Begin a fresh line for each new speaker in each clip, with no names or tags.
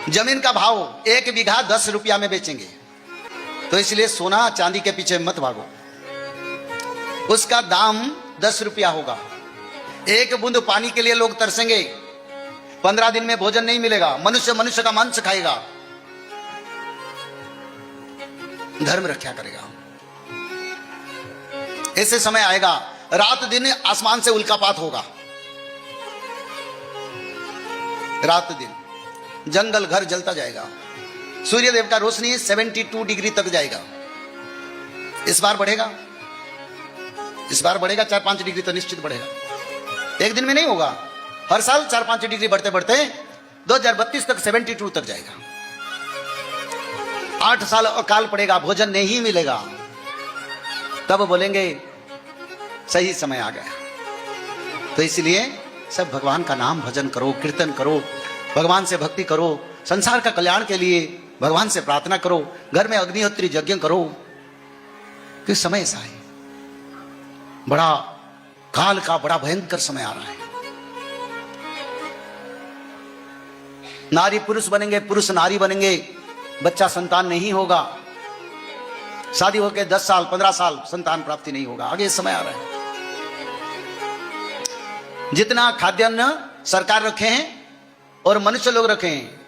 जमीन का भाव 1 बीघा 10 रुपया में बेचेंगे, तो इसलिए सोना चांदी के पीछे मत भागो। उसका दाम 10 रुपया होगा। 1 बूंद पानी के लिए लोग तरसेंगे। 15 दिन में भोजन नहीं मिलेगा। मनुष्य मनुष्य का मांस खाएगा। धर्म रक्षा करेगा। ऐसे समय आएगा, रात दिन आसमान से उल्कापात होगा। रात दिन जंगल घर जलता जाएगा। सूर्य देव का रोशनी 72 डिग्री तक जाएगा। इस बार बढ़ेगा, इस बार बढ़ेगा 4-5 डिग्री तो निश्चित बढ़ेगा। एक दिन में नहीं होगा, हर साल 4-5 डिग्री बढ़ते बढ़ते 2032 तक 72 तक जाएगा। 8 साल अकाल पड़ेगा, भोजन नहीं मिलेगा। तब बोलेंगे सही समय आ गया। तो इसलिए सब भगवान का नाम भजन करो, कीर्तन करो, भगवान से भक्ति करो, संसार का कल्याण के लिए भगवान से प्रार्थना करो, घर में अग्निहोत्री यज्ञ करो। कि समय ऐसा है, बड़ा काल का बड़ा भयंकर समय आ रहा है। नारी पुरुष बनेंगे, पुरुष नारी बनेंगे, बच्चा संतान नहीं होगा। शादी होकर 10 साल 15 साल संतान प्राप्ति नहीं होगा। आगे समय आ रहा है। जितना खाद्यान्न सरकार रखे हैं और मनुष्य लोग रखे हैं,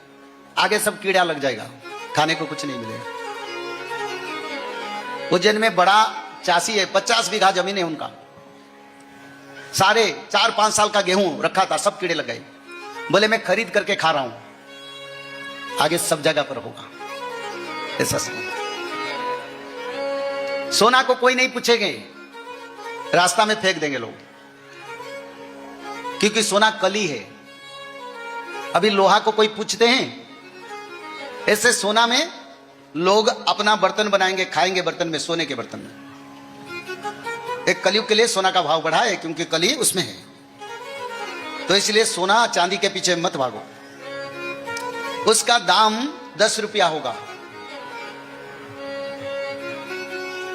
आगे सब कीड़ा लग जाएगा, खाने को कुछ नहीं मिलेगा। उज्जैन में बड़ा चासी है, 50 बीघा जमीन है उनका। सारे 4-5 साल का गेहूं रखा था, सब कीड़े लग गए। बोले मैं खरीद करके खा रहा हूं। आगे सब जगह पर होगा ऐसा समय। सोना को कोई नहीं पूछेंगे, रास्ता में फेंक देंगे लोग, क्योंकि सोना कली है। अभी लोहा को कोई पूछते हैं? ऐसे सोना में लोग अपना बर्तन बनाएंगे, खाएंगे बर्तन में, सोने के बर्तन में। एक कलयुग के लिए सोना का भाव बढ़ा है, क्योंकि कली उसमें है। तो इसलिए सोना चांदी के पीछे मत भागो। उसका दाम 10 रुपया होगा।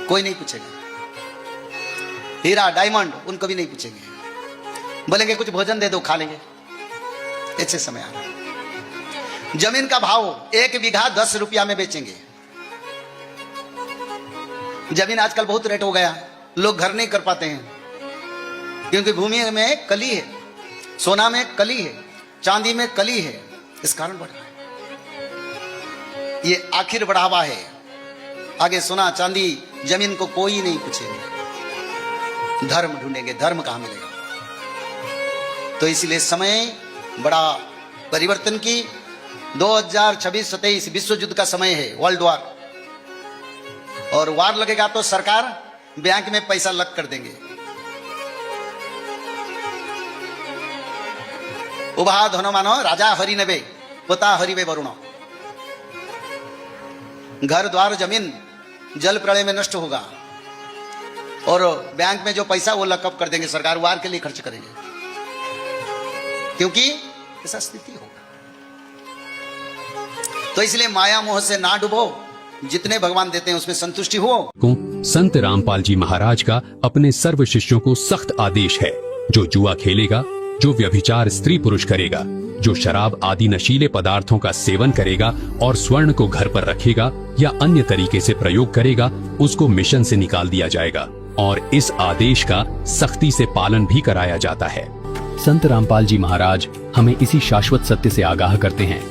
कोई नहीं पूछेगा। हीरा डायमंड उनको भी नहीं पूछेंगे। बोलेंगे कुछ भोजन दे दो, खा लेंगे। ऐसे समय आ रहा है। जमीन का भाव 1 बीघा 10 रुपया में बेचेंगे। जमीन आजकल बहुत रेट हो गया, लोग घर नहीं कर पाते हैं, क्योंकि भूमि में कली है, सोना में कली है, चांदी में कली है। इस कारण बढ़ रहा है। ये आखिर बढ़ावा है। आगे सोना चांदी जमीन को कोई नहीं पूछेंगे। धर्म ढूंढेंगे, धर्म कहां मिलेगा। तो इसलिए समय बड़ा परिवर्तन की 2026-27 विश्व युद्ध का समय है, वर्ल्ड वार। और वार लगेगा तो सरकार बैंक में पैसा लग कर देंगे। उभा धनो मानो राजा हरि नेबे पोता हरिबे वरुण। घर द्वार जमीन जल प्रलय में नष्ट होगा, और बैंक में जो पैसा वो लकअप कर देंगे, सरकार वार के लिए खर्च करेंगे, क्योंकि ऐसा स्थिति होगा। तो इसलिए माया मोह से ना डूबो, जितने भगवान देते हैं उसमें संतुष्टि हो।
संत रामपाल जी महाराज का अपने सर्व शिष्यों को सख्त आदेश है, जो जुआ खेलेगा, जो व्यभिचार स्त्री पुरुष करेगा, जो शराब आदि नशीले पदार्थों का सेवन करेगा और स्वर्ण को घर पर रखेगा या अन्य तरीके से प्रयोग करेगा, उसको मिशन से निकाल दिया जाएगा। और इस आदेश का सख्ती से पालन भी कराया जाता है। संत रामपाल जी महाराज हमें इसी शाश्वत सत्य से आगाह करते हैं।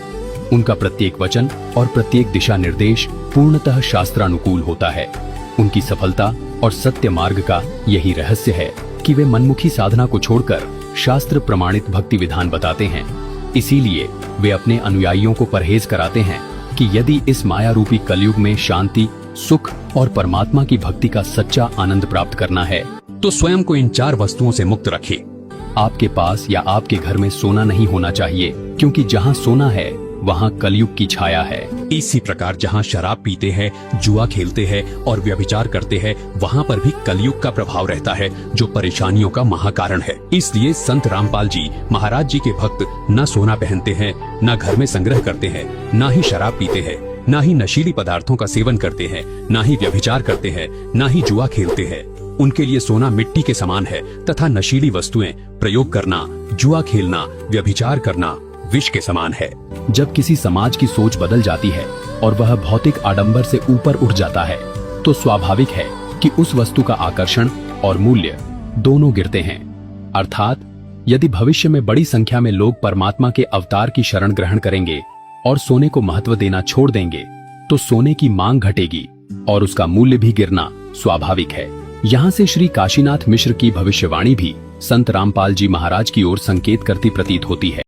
उनका प्रत्येक वचन और प्रत्येक दिशा निर्देश पूर्णतः शास्त्रानुकूल होता है। उनकी सफलता और सत्य मार्ग का यही रहस्य है कि वे मनमुखी साधना को छोड़कर शास्त्र प्रमाणित भक्ति विधान बताते हैं। इसीलिए वे अपने अनुयायियों को परहेज कराते हैं कि यदि इस माया रूपी कलयुग में शांति, सुख और परमात्मा की भक्ति का सच्चा आनंद प्राप्त करना है, तो स्वयं को इन 4 वस्तुओं से मुक्त रखें। आपके पास या आपके घर में सोना नहीं होना चाहिए, क्योंकि जहाँ सोना है वहाँ कलयुग की छाया है। इसी प्रकार जहाँ शराब पीते हैं, जुआ खेलते हैं और व्यभिचार करते हैं, वहाँ पर भी कलयुग का प्रभाव रहता है, जो परेशानियों का महाकारण है। इसलिए संत रामपाल जी महाराज जी के भक्त न सोना पहनते हैं, न घर में संग्रह करते हैं, न ही शराब पीते हैं, न ही नशीली पदार्थों का सेवन करते हैं, न ही व्यभिचार करते हैं, न ही जुआ खेलते हैं। उनके लिए सोना मिट्टी के समान है तथा नशीली वस्तुएं प्रयोग करना, जुआ खेलना, व्यभिचार करना, विष के समान है।
जब किसी समाज की सोच बदल जाती है और वह भौतिक आडंबर से ऊपर उठ जाता है तो स्वाभाविक है कि उस वस्तु का आकर्षण और मूल्य दोनों गिरते हैं। अर्थात यदि भविष्य में बड़ी संख्या में लोग परमात्मा के अवतार की शरण ग्रहण करेंगे और सोने को महत्व देना छोड़ देंगे तो सोने की मांग घटेगी और उसका मूल्य भी गिरना स्वाभाविक है। यहाँ से श्री काशीनाथ मिश्र की भविष्यवाणी भी संत रामपाल जी महाराज की ओर संकेत करती प्रतीत होती है।